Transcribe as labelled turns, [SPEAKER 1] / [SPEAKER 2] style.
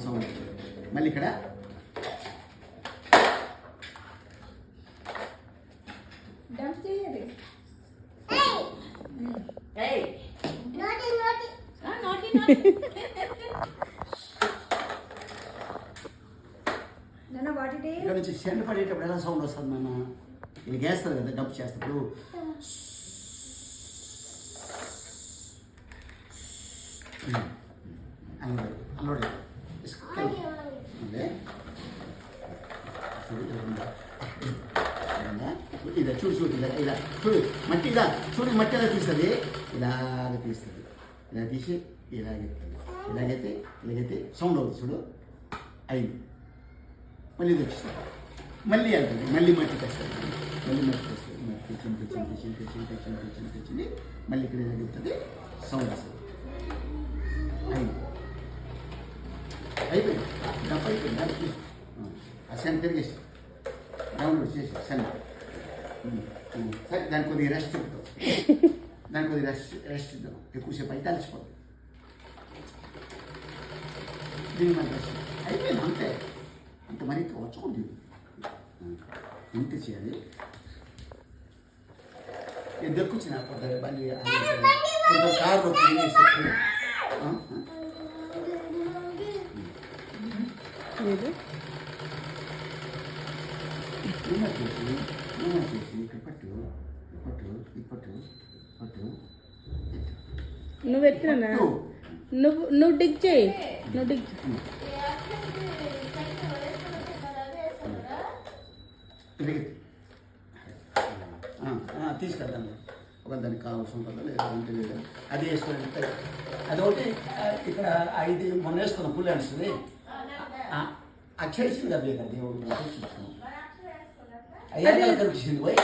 [SPEAKER 1] Sound మళ్ళీ ఇక్కడ ఇక్కడ నుంచి సెండ్ పడేటప్పుడు ఎలా సౌండ్ వస్తుంది నాన్న? ఇది వేస్తారు కదా డబ్బు చేస్తప్పుడు అల్లుడు ఇలా చూడు చూడు ఇలా ఇలా చూడు మట్టిగా చూడు మట్టి ఎలా తీస్తుంది ఇలాగ తీస్తుంది ఇలా తీసి ఇలాగైతే ఇలాగైతే సౌండ్ అవుతుంది చూడు అయింది మళ్ళీ తెచ్చిస్తుంది మళ్ళీ వెళ్తుంది మళ్ళీ మట్టి తెస్తుంది మళ్ళీ మట్టి తెస్తుంది మట్టి తెచ్చింది మళ్ళీ ఇక్కడ ఇలా చెప్తుంది సౌండ్ వస్తుంది అయిపోయింది డబ్బు అయిపోయింది ఆ సెన్ తిరిగేసి రౌండ్ వచ్చేసి సెన్ సరే దానికి కొద్దిగా రెస్ట్ చెప్తాం దానికి కొద్దిగా రెస్ట్ ఇద్దాం ఎక్కువసేపు అయితే అలసిపోతుంది దీని మన రెస్ట్ అయిపోయింది అంతే అంత మరి వచ్చుకుంది ఎంత చేయాలి దక్కుచ్చిన మళ్ళీ కారు వచ్చింది
[SPEAKER 2] నువ్వు ఎట్లా నువ్వు డిగ్ చేయి నువ్వు డిగ్
[SPEAKER 1] తీసుకెళ్తాను ఒక దానికి కావాల్సి ఉంటుందో లేదా అంటే లేదా అది వేసుకొని అది ఒకటి ఇక్కడ ఇది మొన్న వేసుకున్నాం పుల్ అనిస్తుంది అక్షరిస్తుంది కదా దేవుడు చూస్తాం అయ్యా కనిపించింది పోయి